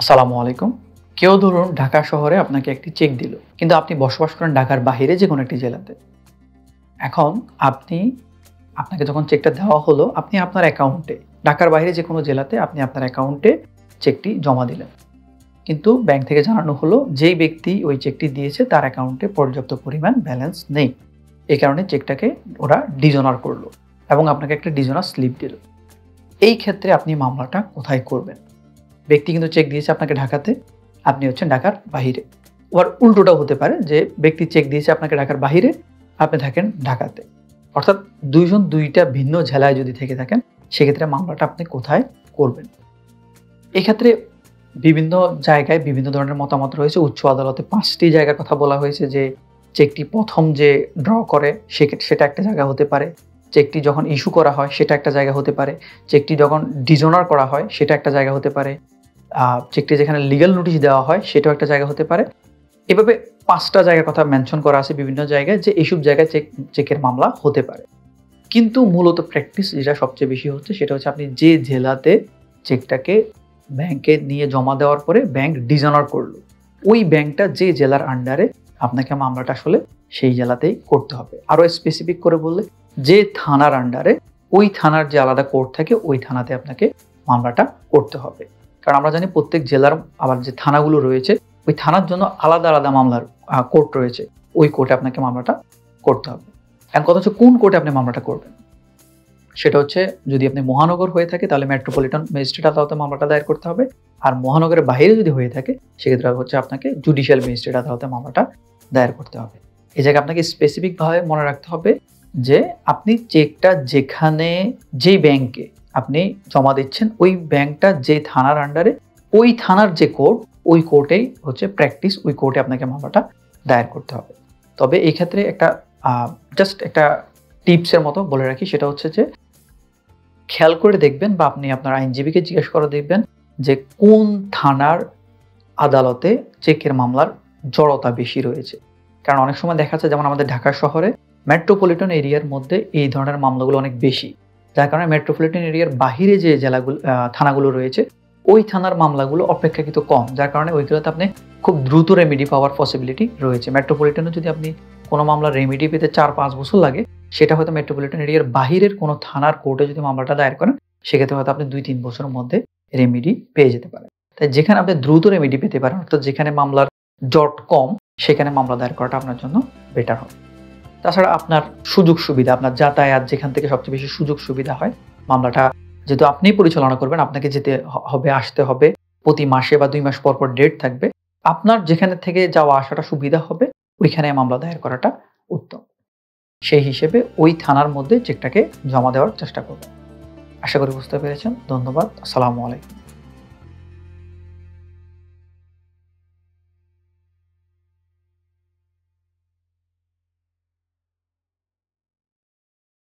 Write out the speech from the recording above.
আসসালামু আলাইকুম। কেউ ধরুন ঢাকা শহরে আপনাকে একটি চেক দিল, কিন্তু আপনি বসবাস করেন ঢাকার বাহিরে যে কোনো একটি জেলাতে। এখন আপনাকে যখন চেকটা দেওয়া হলো, আপনি আপনার অ্যাকাউন্টে ঢাকার বাইরে যে কোনো জেলাতে আপনি আপনার অ্যাকাউন্টে চেকটি জমা দিলেন। কিন্তু ব্যাংক থেকে জানানো হলো যেই ব্যক্তি ওই চেকটি দিয়েছে তার অ্যাকাউন্টে পর্যাপ্ত পরিমাণ ব্যালেন্স নেই। এই কারণে চেকটাকে ওরা ডিজঅনার করলো এবং আপনাকে একটা ডিজঅনার স্লিপ দিল। এই ক্ষেত্রে আপনি মামলাটা কোথায় করবেন? ব্যক্তি কিন্তু চেক দিয়েছে আপনাকে ঢাকাতে, আপনি হচ্ছেন ঢাকার বাহিরে। আবার উল্টোটাও হতে পারে যে ব্যক্তি চেক দিয়েছে আপনাকে ঢাকার বাহিরে, আপনি থাকেন ঢাকাতে। অর্থাৎ দুইজন দুইটা ভিন্ন জেলায় যদি থেকে থাকেন, সেক্ষেত্রে মামলাটা আপনি কোথায় করবেন? এক্ষেত্রে বিভিন্ন জায়গায় বিভিন্ন ধরনের মতামত রয়েছে। উচ্চ আদালতে ৫টি জায়গার কথা বলা হয়েছে যে চেকটি প্রথম যে ড্র করে সেটা একটা জায়গা হতে পারে। চেকটি যখন ইস্যু করা হয় সেটা একটা জায়গা হতে পারে। চেকটি যখন ডিজঅনার করা হয় সেটা একটা জায়গা হতে পারে। চেকটি যেখানে লিগ্যাল নোটিশ দেওয়া হয় সেটাও একটা জায়গা হতে পারে। এভাবে ৫টা জায়গার কথা মেনশন করা আছে বিভিন্ন জায়গায় যে এইসব জায়গায় চেকের মামলা হতে পারে। কিন্তু মূলত প্র্যাকটিস যেটা সবচেয়ে বেশি হচ্ছে সেটা হচ্ছে আপনি যে জেলাতে চেকটাকে ব্যাংকে নিয়ে জমা দেওয়ার পরে ব্যাংক ডিজঅনার করলো, ওই ব্যাংকটা যে জেলার আন্ডারে আপনাকে মামলাটা আসলে সেই জেলাতেই করতে হবে। আরও স্পেসিফিক করে বললে যে থানার আন্ডারে ওই থানার যে আলাদা কোর্ট থাকে ওই থানাতে আপনাকে মামলাটা করতে হবে। কারণ আমরা জানি প্রত্যেক জেলার আবার যে থানাগুলো রয়েছে ওই থানার জন্য আলাদা আলাদা মামলার কোর্ট রয়েছে, ওই কোর্টে আপনাকে মামলাটা করতে হবে। এখন কথা হচ্ছে কোন কোর্টে আপনি মামলাটা করবেন? সেটা হচ্ছে যদি আপনি মহানগর হয়ে থাকে তাহলে মেট্রোপলিটন ম্যাজিস্ট্রেট আদালতে মামলাটা দায়ের করতে হবে। আর মহানগরের বাইরে যদি হয়ে থাকে সেক্ষেত্রে হচ্ছে আপনাকে জুডিশিয়াল ম্যাজিস্ট্রেট আদালতে মামলাটা দায়ের করতে হবে। এই জায়গায় আপনাকে স্পেসিফিকভাবে মনে রাখতে হবে যে আপনি চেকটা যেখানে যেই ব্যাংকে আপনি জমা দিচ্ছেন ওই ব্যাংকটা যে থানার আন্ডারে ওই থানার যে কোর্ট ওই কোর্টেই হচ্ছে প্র্যাকটিস, ওই কোর্টে আপনাকে মামলাটা দায়ের করতে হবে। তবে এই ক্ষেত্রে একটা জাস্ট একটা টিপসের মতো বলে রাখি, সেটা হচ্ছে যে খেয়াল করে দেখবেন বা আপনি আপনার আইনজীবীকে জিজ্ঞেস করে দেখবেন যে কোন থানার আদালতে চেকের মামলার জড়তা বেশি রয়েছে। কারণ অনেক সময় দেখা যাচ্ছে যেমন আমাদের ঢাকা শহরে মেট্রোপলিটন এরিয়ার মধ্যে এই ধরনের মামলাগুলো অনেক বেশি, যার কারণে মেট্রোপলিটন এরিয়ার বাহিরে যে থানাগুলো রয়েছে ওই থানার মামলাগুলো অপেক্ষাকৃত কম, যার কারণে ওইগুলোতে আপনি খুব দ্রুত রেমিডি পাওয়ার পসিবিলিটি রয়েছে। মেট্রোপলিটনে যদি আপনি কোনো মামলার রেমিডি পেতে ৪-৫ বছর লাগে, সেটা হয়তো মেট্রোপলিটন এরিয়ার বাহিরের কোনো থানার কোর্টে যদি মামলাটা দায়ের করেন সেক্ষেত্রে হয়তো আপনি ২-৩ বছরের মধ্যে রেমিডি পেয়ে যেতে পারেন। তাই যেখানে আপনি দ্রুত রেমিডি পেতে পারেন, অর্থাৎ যেখানে মামলার জট কম, সেখানে মামলা দায়ের করাটা আপনার জন্য বেটার হবে। তাছাড়া আপনার সুযোগ সুবিধা, আপনার যাতায়াত যেখান থেকে সবচেয়ে বেশি সুযোগ সুবিধা হয়, মামলাটা যেহেতু আপনিই পরিচালনা করবেন, আপনাকে যেতে হবে, আসতে হবে, প্রতি মাসে বা ২ মাস পর পর ডেট থাকবে, আপনার যেখানে থেকে যাওয়া আসাটা সুবিধা হবে ওইখানে মামলা দায়ের করাটা উত্তম। সেই হিসেবে ওই থানার মধ্যে চেকটাকে জমা দেওয়ার চেষ্টা করবেন। আশা করি বুঝতে পেরেছেন। ধন্যবাদ। আসসালামু আলাইকুম।